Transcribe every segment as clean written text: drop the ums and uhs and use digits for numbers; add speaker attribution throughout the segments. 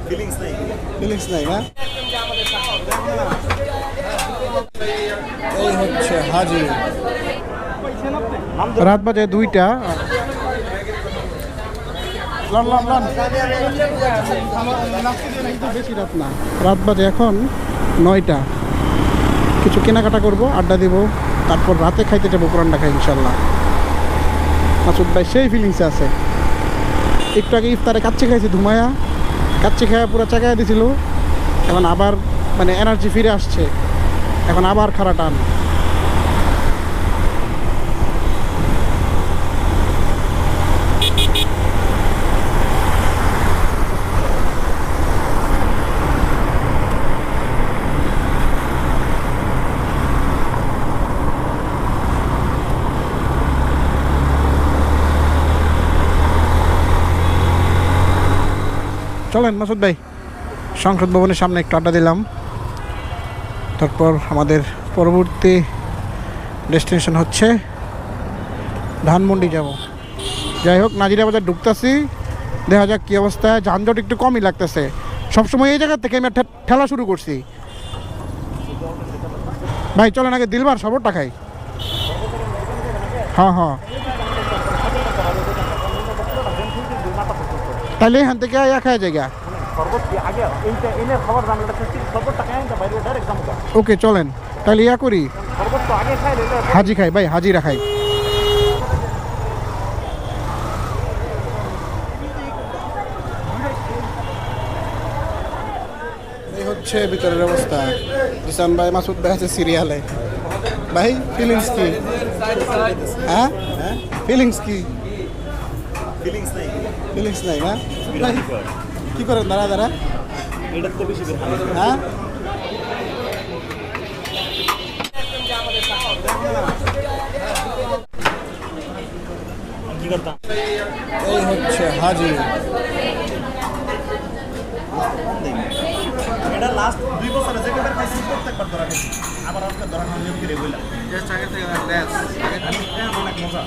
Speaker 1: Feelings নাই না। এই হচ্ছে হাজি। রাত বাজে 2টা। বেশি রাত না, রাত বাজে এখন 9টা। কিছু কেনাকাটা করবো, আড্ডা দিব, তারপর রাতে খাইতে যাবো পুরানটা খাই ইনশাল্লাহ। মাসুদ ভাই সেই ফিলিংসে আছে। একটু আগে ইফতারে কাচ্চি খাইছি, ধুমায়া কাচ্চি খাওয়া পুরো চাকায় দিছিল। এখন আবার মানে এনার্জি ফিরে আসছে, এখন আবার খাড়া টান। চলেন মাসুদ ভাই, সংসদ ভবনের সামনে একটু আড্ডা দিলাম, তারপর আমাদের পরবর্তী ডেস্টিনেশন হচ্ছে ধানমন্ডি যাব। যাই হোক, নাজিরা বাজার ঢুকতেছি, দেখা যাক কী অবস্থা। যানজট একটু কমই লাগতেছে, সবসময় এই জায়গা থেকে আমি ঠেলা শুরু করছি। ভাই চলেন আগে দিলবার শরবতটা খাই। হ্যাঁ হ্যাঁ, তাহলে এখান থেকে খাওয়া জায়গা। ওকে চলেন তাহলে ইয়া করি, হাজি খাই ভাই, হাজিরা খাই। এই হচ্ছে ভিতরের অবস্থা। জিসান ভাই, মাসুদ ভাই আছে সিরিয়ালে। ভাই ফিলিংস কি? হ্যাঁ ফিলিংস কি? ফিলিংস নাই না। কি করেন দাঁড়া দাঁড়া? হ্যাঁ এই হচ্ছে হাজি।
Speaker 2: এটা লাস্ট 2 বছরে যে কবার খাইছি প্রত্যেকবার ধরা খাইছি, আবার আজকে ধরা খাওয়া করে বললাম জাস্ট আগে থেকে ব্যাস অনেক মজা।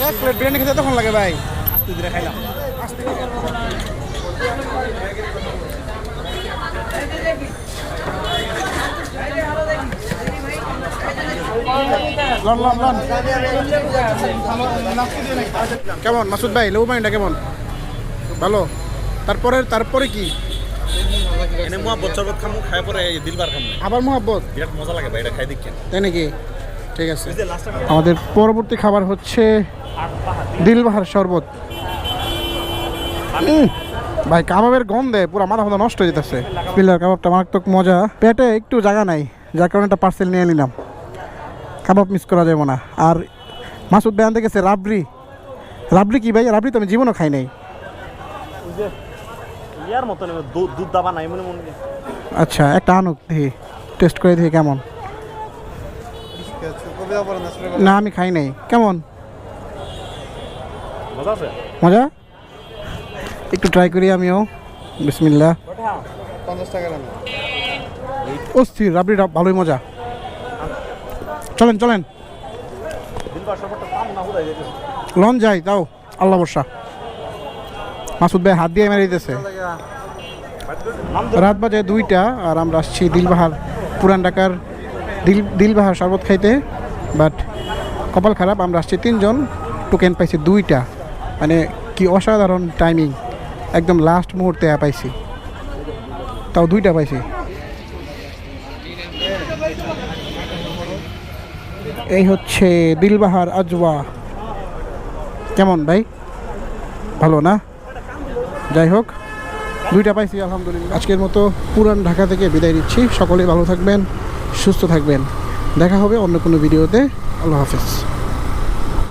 Speaker 1: এক প্লেট বিরিয়ানি খেতে তখন লাগে ভাই,
Speaker 2: আস্তে ধীরে খাইলাম।
Speaker 1: কেমন মাসুদ ভাই, লেবু পানিটা কেমন? ভালো। তারপরে কি
Speaker 2: এনে মুহাব্বত শরবত খামু, খায় পরে দিলবার খামু।
Speaker 1: আবার মুহাব্বত?
Speaker 2: বিরাট মজা লাগে ভাই, এটা খাই দেখেন।
Speaker 1: তাই নাকি? ঠিক আছে, আমাদের পরবর্তী খাবার হচ্ছে দিলবাহার শরবত। ভাই কাবাবের গন্ধে পুরো মাথা মাথা নষ্ট হয়ে যেতেছে। পিলার কাবাবটা মারাত্মক মজা, পেটে একটু জায়গা নাই, যার কারণে একটা পার্সেল নিয়ে নিলাম। কাবাব মিস করা যাবে না। আর মাসুদ ভাই আনতে গেছে রাবড়ি। রাবড়ি কি ভাই? রাবড়ি তো আমি জীবনও খাই নাই।
Speaker 2: ইয়ার মতন দুধ দাবা নাই মনে মনে।
Speaker 1: আচ্ছা একটা আনুক, দেখি টেস্ট করে দেখি কেমন। না আমি খাই নাই। কেমন
Speaker 2: মজা আছে?
Speaker 1: মজা, একটু ট্রাই করি আমিও। বিসমিল্লাহ।
Speaker 2: 50 টাকা দাম।
Speaker 1: অস্থির, রাবড়িটা ভালোই মজা। চলেন চলেন লন যাই, তাও আল্লাহ বর্ষা। মাসুদ ভাই হাত দিয়ে মেরে দিতেছে। রাত বাজে 2টা আর আমরা আসছি দিলবাহার, পুরান ঢাকার দিলবাহার শরবত খাইতে। বাট কপাল খারাপ, আমরা আসছি 3 জন, টোকেন পাইছি 2টা। মানে কি অসাধারণ টাইমিং, একদম লাস্ট মুহূর্তে পাইছি, তাও 2টা পাইছি। এই হচ্ছে দিলবাহার আজওয়া। কেমন ভাই? ভালো না? যাই হোক 2টা পাইছি আলহামদুলিল্লাহ। আজকের মতো পুরান ঢাকা থেকে বিদায় নিচ্ছি। সকলেই ভালো থাকবেন, সুস্থ থাকবেন। দেখা হবে অন্য কোনো ভিডিওতে। আল্লাহ হাফেজ।